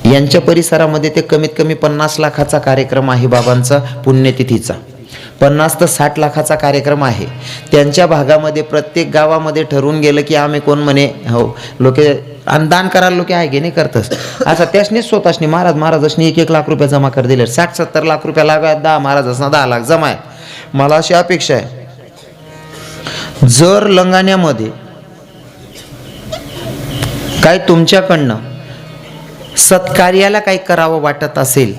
यांच्या परिसरामध्ये ते कमीत कमी 50 लाखाचा कार्यक्रम आहे बाबांचा पुण्यतिथीचा, 50 ते 60 लाखाचा कार्यक्रम आहे त्यांच्या भागामध्ये. प्रत्येक गावामध्ये ठरवून गेलं की आम्ही कोण म्हणे हो लोक दान करायला लोक आहे की नाही करतस, असं त्यासनी स्वतःशनी महाराजांनी 1-1 लाख रुपये जमा कर दिले, 60-70 लाख रुपये लागायत, 10 महाराजांना 10 लाख जमा आहे. मला अशी अपेक्षा आहे जर लंगाण्यामध्ये काय तुमच्याकडनं सत्कार्याला काही करावं वाटत असेल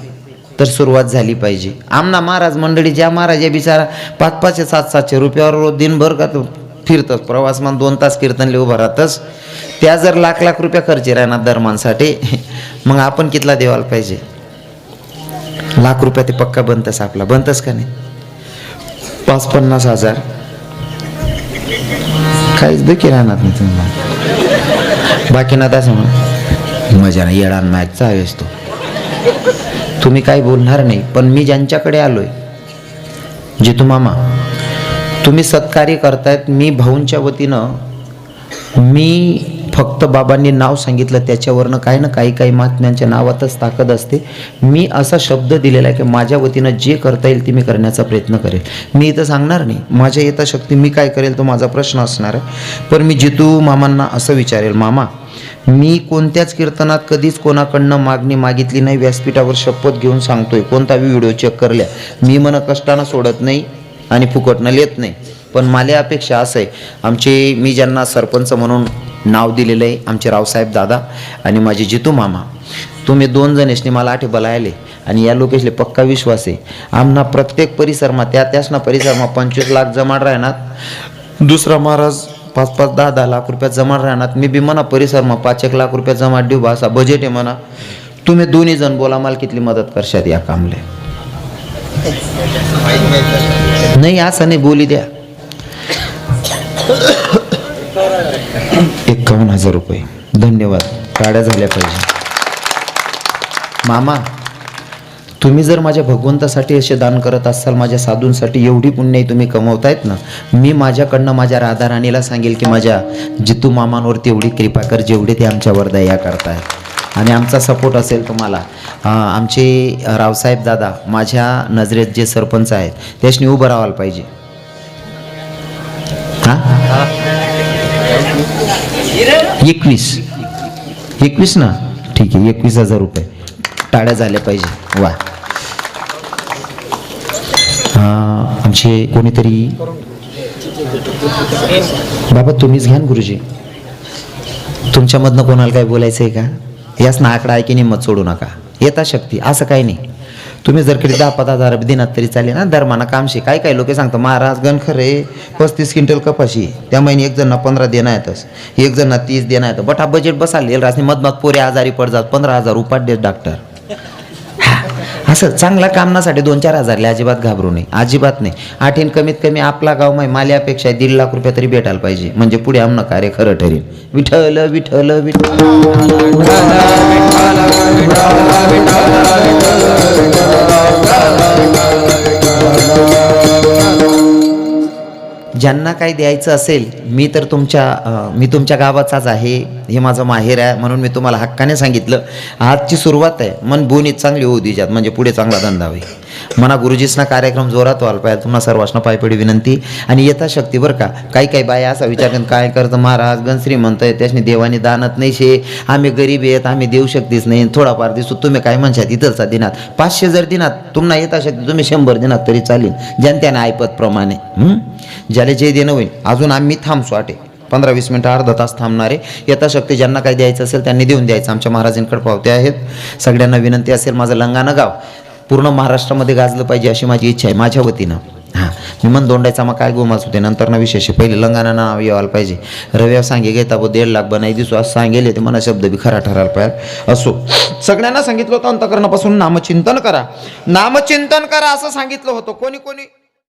तर सुरुवात झाली पाहिजे. आमना महाराज मंडळी ज्या महाराज या बिचारा 500 700 रुपयावर रोज दिनभर का फिरतच, प्रवास मग 2 तास कीर्तनले उभं राहतच, त्या जर लाख रुपये खर्च राहणार धर्मांसाठी, मग आपण कितला देवाला पाहिजे. लाख रुपया ते पक्का बनतस, आपला बनतस का नाही, 5-50 हजार काहीच देखील राहणार नाही तुम्हाला. बाकी ना तसं म्हणून मजा नाही, येडा मॅचचा हवेस तो, तुम्ही काही बोलणार नाही. पण मी ज्यांच्याकडे आलोय, जितू मामा तुम्ही सत्कार्य करतायत, मी भाऊंच्या वतीनं मी फक्त बाबांनी नाव सांगितलं त्याच्यावरनं काही ना काही महात्म्यांच्या नावातच ताकद असते. मी असा शब्द दिलेला आहे की माझ्या वतीनं जे करता येईल ते मी करण्याचा प्रयत्न करेल. मी इथं सांगणार नाही माझ्या यथाशक्ती मी काय करेल तो माझा प्रश्न असणार आहे. पण मी जितू मामांना असं विचारेल, मामा मी कोणत्याच कीर्तनात कधीच कोणाकडनं मागणी मागितली नाही, व्यासपीठावर शपथ घेऊन सांगतोय, कोणता व्हिडिओ चेक करल्या मी मन कष्टानं सोडत नाही आणि फुकटनं लेत नाही. पण मला अपेक्षा असं आहे, आमचे मी ज्यांना सरपंच म्हणून नाव दिलेलं आहे आमचे रावसाहेब दादा आणि माझे जितू मामा, तुम्ही 2 जणेशनी मला आठे बलायले आणि या लोकेशले पक्का विश्वास आहे. आमना प्रत्येक परिसरमा त्यासना परिसरमा 25 लाख जमा राहणार, दुसरा महाराज 5-5, 10-10 लाख रुपये जमा राहणार. मी बी म्हणा परिसरमा 5-1 लाख रुपये जमा देऊ बा, असा बजेट आहे म्हणा. तुम्ही दोन्ही जण बोला मला कितली मदत करशात या कामले. नाही असं नाही, बोली द्या. 51,000 रुपये धन्यवाद, काड्या झाल्या पाहिजे. मामा तुम्ही जर माझ्या भगवंतासाठी असे दान करत असाल, माझ्या साधूंसाठी एवढी पुण्य तुम्ही कमवतायत ना, मी माझ्याकडनं माझ्या राधा राणीला सांगेल की माझ्या जितू मामांवर तेवढी कृपा कर जेवढे ते आमच्यावर दया करतायत. आणि आमचा सपोर्ट असेल तुम्हाला. आमचे रावसाहेब दादा माझ्या नजरेत जे सरपंच आहेत त्याशनी उभं राहायला पाहिजे. हां 21 ना, ठीक आहे, 21,000 रुपये टाळ्या झाल्या पाहिजे. वा आमचे कोणीतरी बाबा तुम्हीच घ्या गुरुजी, तुमच्यामधनं कोणाला काय बोलायचं आहे का, याच ना आकडा आहे की निम्मत सोडू नका, येता शक्ती असं काही नाही. तुम्ही जर कधी 10-15 दिनात तरी चालेल ना. धर्माना कामशी काही लोक सांगतात महाराज गण खरे 35 क्विंटल कपाशी त्या महिने एक जणांना 15 देणं येतच, एक जणांना 30 देणं येतं. बट हा बजेट बसाल रासनी मधमात पोरे आजारी पडतात, 15,000 उपाट देत डॉक्टर. असं चांगला कामनासाठी 2-4 हजारले अजिबात घाबरू नये, अजिबात नाही. आठीन कमीत कमी आपला गाव माय माल्यापेक्षा 1.5 लाख रुपये तरी भेटायला पाहिजे, म्हणजे पुढे आमनं कार्य खरं ठरेल. विठ्ठल विठ्ठल विठ्ठल ज्यांना काही द्यायचं असेल, मी तुमच्या गावाचाच आहे, हे माझं माहेर आहे म्हणून मी तुम्हाला हक्काने सांगितलं. आजची सुरुवात आहे, मन बोनीत चांगली होऊ द्याच्यात म्हणजे पुढे चांगला धंदा होईल. म्हणा गुरुजीसना कार्यक्रम जोरात व्हायला पाहिजे. तुम्हाला सर्वांना पायपडी विनंती. आणि यथाशक्ती बरं का, काही बाया असा विचार काय करतं महाराज गण श्रीमंत आहे त्याने देवाने दानत नाही शे, आम्ही गरीब आहेत आम्ही देऊ शकतेच नाही, थोडाफार दिसतो तुम्ही काय म्हणशात इथलचा दिनात 500 जर दिनात तुम्हाला यथाशक्ती तुम्ही 100 दिनात तरी चालेल, जनत्याने ऐपत प्रमाणे. ज्याला जे देणं होईल. अजून आम्ही थांबसो 15-20 मिनटं अर्धा तास थांबणारे. यथाशक्ती ज्यांना काही द्यायचं असेल त्यांनी देऊन द्यायचं. आमच्या महाराजांकडे पावते आहेत. सगळ्यांना विनंती असेल, माझं लंगाणं गाव पूर्ण महाराष्ट्रामध्ये गाजलं पाहिजे अशी माझी इच्छा आहे माझ्या वतीनं. हां, मी मन दोंडायचा मग काय गोमास होते नंतर ना विशेष पहिले लंगाना नाव यायला पाहिजे. रव्या सांगे घेता ब 1.5 लाख बनाई दिसू असं सांगेल ते मला शब्द बी खरा ठरायला पाहिजे. असो, सगळ्यांना सांगितलं होतं अंतकरणापासून नामचिंतन करा, नामचिंतन करा असं सांगितलं होतं. कोणी